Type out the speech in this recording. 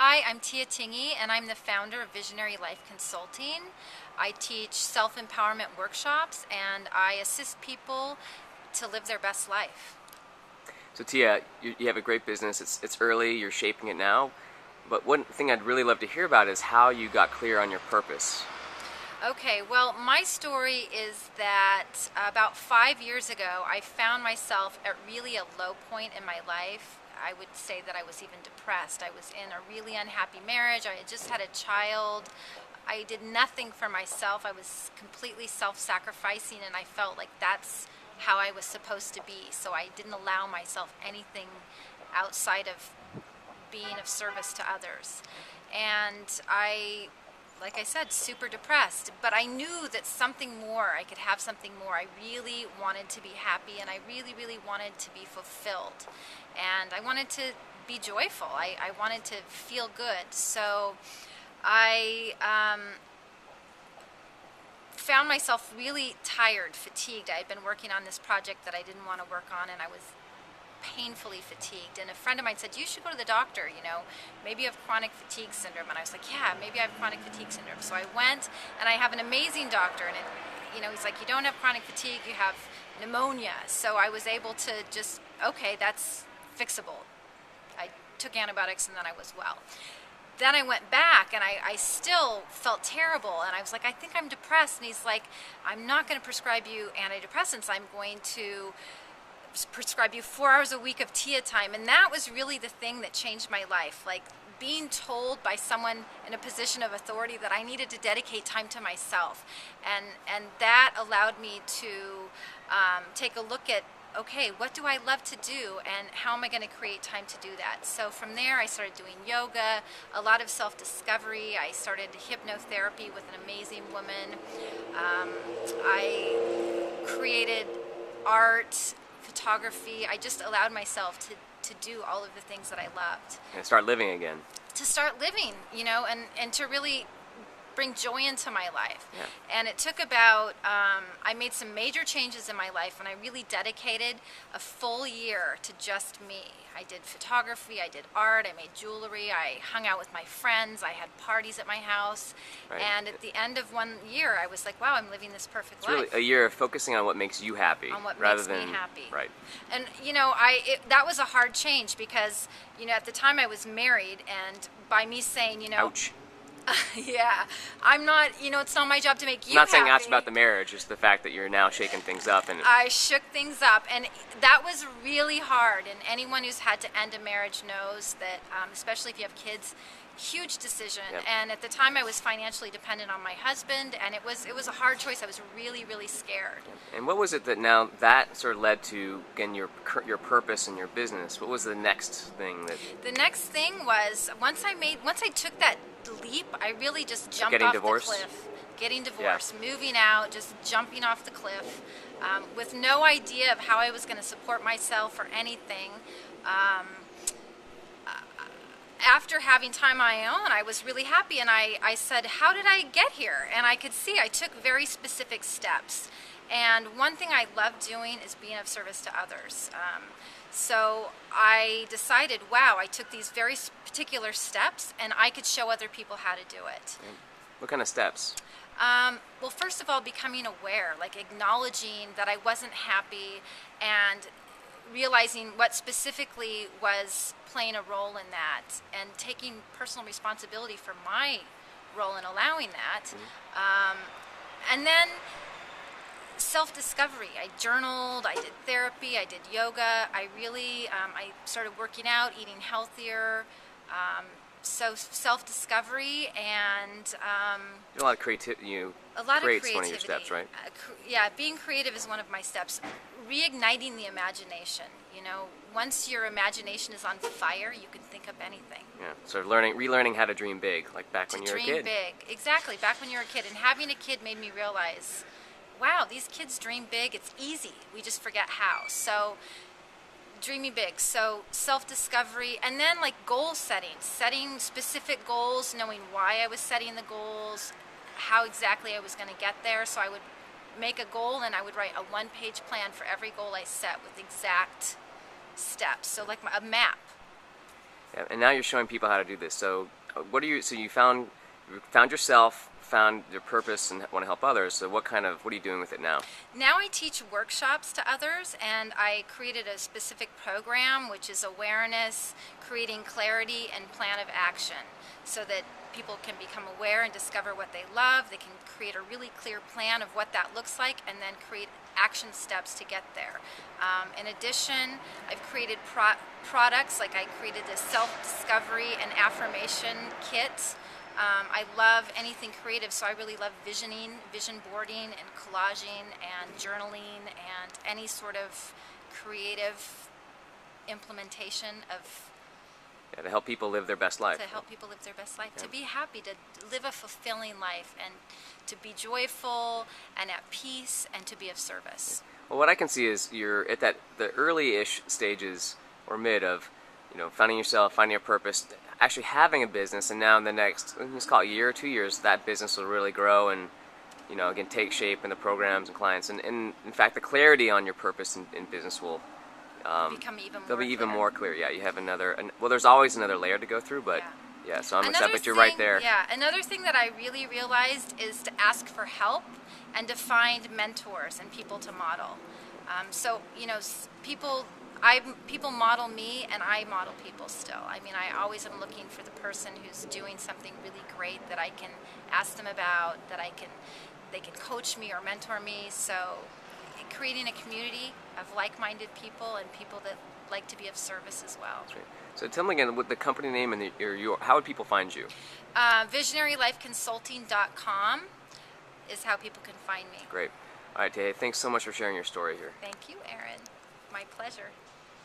Hi, I'm Tuenge, and I'm the founder of Visionary Life Consulting. I teach self-empowerment workshops, and I assist people to live their best life. So Tia, you have a great business. It's early. You're shaping it now. But one thing I'd really love to hear about is how you got clear on your purpose. Okay, well, my story is that about 5 years ago, I found myself at really a low point in my life. I would say that I was even depressed. I was in a really unhappy marriage. I had just had a child. I did nothing for myself. I was completely self-sacrificing, and I felt like that's how I was supposed to be. So I didn't allow myself anything outside of being of service to others. And like I said, super depressed, but I knew that something more, I could have something more. I really wanted to be happy, and I really, really wanted to be fulfilled. And I wanted to be joyful. I wanted to feel good. So I found myself really tired, fatigued. I had been working on this project that I didn't want to work on, and I was painfully fatigued. And a friend of mine said, you should go to the doctor, maybe you have chronic fatigue syndrome. And I was like, yeah, maybe I have chronic fatigue syndrome. So I went, and I have an amazing doctor, and he's like, you don't have chronic fatigue, you have pneumonia. So I was able to just, okay, that's fixable. I took antibiotics, and then I was well. Then I went back, and I still felt terrible, and I was like, I think I'm depressed. And he's like, I'm not going to prescribe you antidepressants. I'm going to prescribe you 4 hours a week of Tia time. And that was really the thing that changed my life. Like, being told by someone in a position of authority that I needed to dedicate time to myself. And that allowed me to take a look at, okay, what do I love to do, and how am I going to create time to do that? So from there, I started doing yoga, a lot of self-discovery. I started hypnotherapy with an amazing woman. I created art, photography. I just allowed myself to do all of the things that I loved. And start living again. To start living, and to really bring joy into my life. Yeah. And it took about, I made some major changes in my life, and I really dedicated a full year to just me. I did photography, I did art, I made jewelry, I hung out with my friends, I had parties at my house. Right. And at the end of 1 year, I was like, wow, I'm living this perfect life. Really a year of focusing on what makes you happy. On what rather makes than, me happy. Right. And that was a hard change, because at the time I was married, and by me saying, Ouch. yeah, I'm not, it's not my job to make you I'm not saying happy. ouch about the marriage, just the fact that you're now shaking things up. And I shook things up, and that was really hard. And anyone who's had to end a marriage knows that, especially if you have kids, huge decision. Yep. And at the time, I was financially dependent on my husband, and it was a hard choice. I was really, really scared. And what was it that now that sort of led to, again, your purpose and your business? What was the next thing that? The next thing was, once I took that leap, I really just jumped Getting off divorced? the cliff. Getting divorced, moving out, just jumping off the cliff, with no idea of how I was going to support myself or anything. After having time on my own, I was really happy, and I said, how did I get here? And I could see I took very specific steps. And one thing I love doing is being of service to others. So I decided, wow, I took these very particular steps, and I could show other people how to do it. What kind of steps? Well, first of all, becoming aware, like acknowledging that I wasn't happy, and realizing what specifically was playing a role in that, and taking personal responsibility for my role in allowing that. Mm-hmm. And then self-discovery. I journaled, I did therapy, I did yoga. I really, I started working out, eating healthier. So self-discovery, and A lot of creativity. a lot of Creates creativity. one of your steps, right? Yeah, being creative is one of my steps. Reigniting the imagination. Once your imagination is on fire, you can think of anything. Yeah, sort of relearning how to dream big, like back when you were a kid. Dream big, exactly. Back when you were a kid, and having a kid made me realize, wow, these kids dream big. It's easy. We just forget how. So, dreaming big. So, self-discovery, and then like goal setting specific goals, knowing why I was setting the goals, how exactly I was going to get there. So I would make a goal, and I would write a one-page plan for every goal I set with exact steps. So like a map. Yeah, and now you're showing people how to do this. So, what are you? So you found yourself, found your purpose, and want to help others. So, what are you doing with it now? Now I teach workshops to others, and I created a specific program, which is awareness, creating clarity, and plan of action, so that people can become aware and discover what they love. They can create a really clear plan of what that looks like, and then create action steps to get there. In addition, I've created products, like I created a self-discovery and affirmation kit. I love anything creative, so I really love vision boarding, and collaging, and journaling, and any sort of creative implementation of Yeah, to help people live their best life. to help people live their best life, Yeah. to be happy, to live a fulfilling life, and to be joyful and at peace, and to be of service. Well, what I can see is you're at the early-ish stages or mid of, finding yourself, finding your purpose, actually having a business, and now in the next, let's call it a year or 2 years, that business will really grow and, again, take shape in the programs and clients. And in fact, the clarity on your purpose in business will Become even more they'll be even clear. more clear. Yeah, you have well, there's always another layer to go through, but yeah, so I'm excited, but you're right there. Yeah, another thing that I really realized is to ask for help and to find mentors and people to model. So, people model me, and I model people still. I mean, I always am looking for the person who's doing something really great that I can ask them about, they can coach me or mentor me. So creating a community of like-minded people and people that like to be of service as well. That's right. So tell me again, what the company name and how would people find you? VisionaryLifeConsulting.com is how people can find me. Great. All right, Tay, thanks so much for sharing your story here. Thank you, Aaron. My pleasure.